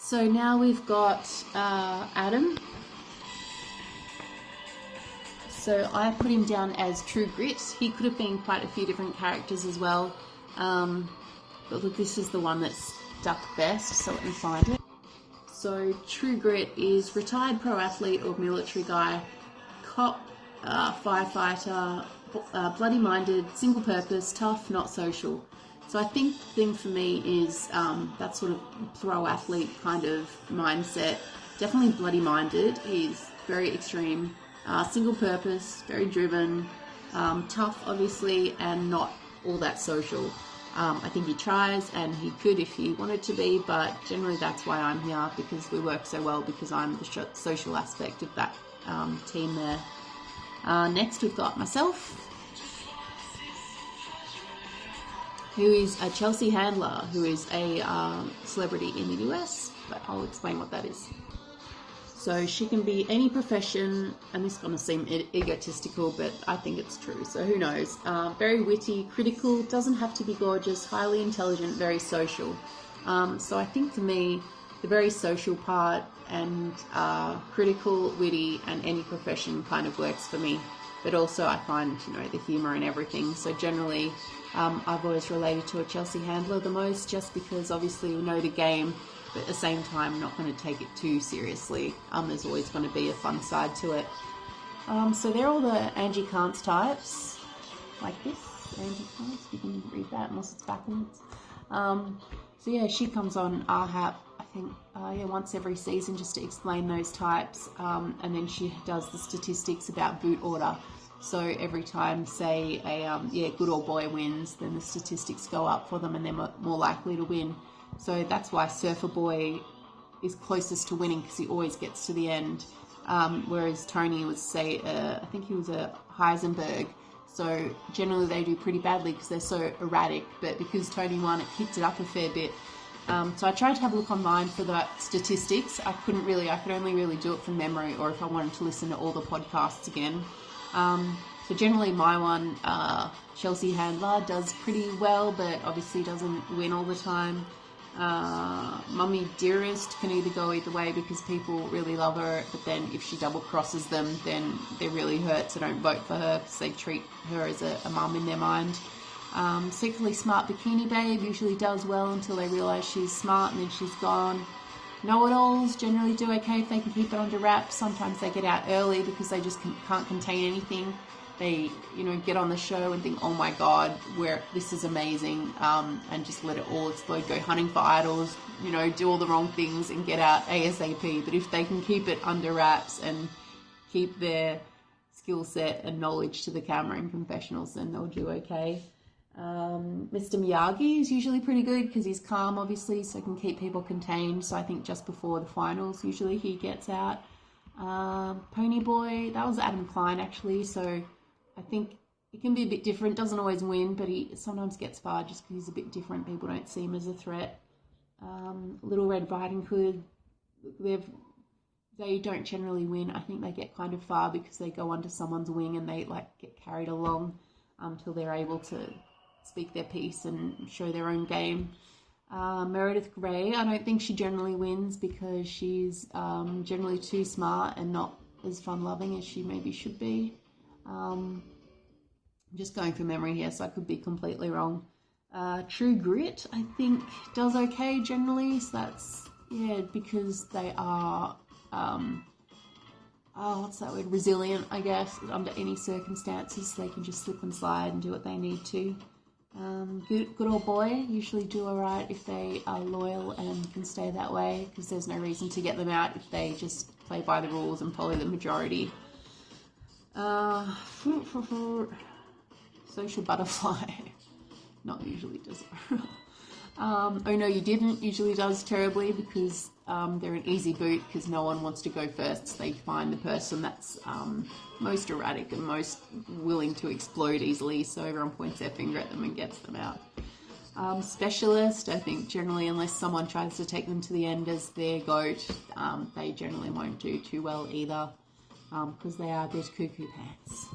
So now we've got Adam. So I put him down as True Grit. He could have been quite a few different characters as well. But look, this is the one that stuck best, so let me find it. So True Grit is retired pro athlete or military guy, cop, firefighter, bloody-minded, single-purpose, tough, not social. So I think the thing for me is that sort of pro athlete kind of mindset. Definitely bloody-minded. He's very extreme, single-purpose, very driven, tough, obviously, and not all that social. I think he tries, and he could if he wanted to be, but generally that's why I'm here, because we work so well, because I'm the social aspect of that team there. Next we've got myself, who is a Chelsea Handler, who is a celebrity in the US, but I'll explain what that is. So she can be any profession, and this is going to seem egotistical, but I think it's true, so who knows. Very witty, critical, doesn't have to be gorgeous, highly intelligent, very social. So I think for me, the very social part and critical, witty, and any profession kind of works for me. But also I find, the humour and everything. So generally, I've always related to a Chelsea Handler the most, just because obviously we know the game, but at the same time, I'm not going to take it too seriously. There's always going to be a fun side to it. So they're all the Angie Kantz types, like this. Angie Kantz, you can read that unless it's backwards. So yeah, she comes on RHAP, I think, once every season, just to explain those types. And then she does the statistics about boot order. So every time, say, a good old boy wins, then the statistics go up for them and they're more likely to win. So that's why Surfer Boy is closest to winning, because he always gets to the end. Whereas Tony was, say, I think he was a Heisenberg. So generally they do pretty badly because they're so erratic. But because Tony won, it kicked it up a fair bit. So I tried to have a look online for the statistics. I could only really do it from memory, or if I wanted to listen to all the podcasts again. So generally my one, Chelsea Handler, does pretty well, but obviously doesn't win all the time. Mummy Dearest can either go either way, because people really love her, but then if she double crosses them, then they really hurt, so don't vote for her, because they treat her as a mum in their mind. Secretly Smart Bikini Babe usually does well until they realise she's smart, and then she's gone. Know-it-alls generally do okay if they can keep it under wraps. Sometimes they get out early because they just can't contain anything. They, get on the show and think, oh my God, this is amazing, and just let it all explode, go hunting for idols, do all the wrong things and get out ASAP. But if they can keep it under wraps and keep their skill set and knowledge to the camera in confessionals, then they'll do okay. Mr. Miyagi is usually pretty good because he's calm, obviously, so can keep people contained. So I think just before the finals, usually he gets out. Pony Boy, that was Adam Klein actually, so I think it can be a bit different. Doesn't always win, but he sometimes gets far just because he's a bit different. People don't see him as a threat. Little Red Riding Hood, they don't generally win. I think they get kind of far because they go under someone's wing and they get carried along until they're able to speak their piece and show their own game. Meredith Grey, I don't think she generally wins because she's generally too smart and not as fun-loving as she maybe should be. I'm just going from memory here, so I could be completely wrong. True Grit, I think, does okay generally, so that's, because they are, what's that word, resilient, I guess, under any circumstances. They can just slip and slide and do what they need to. Good old boy usually do alright if they are loyal and can stay that way, because there's no reason to get them out if they just play by the rules and follow the majority. Social Butterfly, not usually does it. Oh No You Didn't usually does terribly because they're an easy boot because no one wants to go first. So they find the person that's most erratic and most willing to explode easily, so everyone points their finger at them and gets them out. Specialist, I think generally unless someone tries to take them to the end as their goat, they generally won't do too well either, because they are a bit cuckoo pants.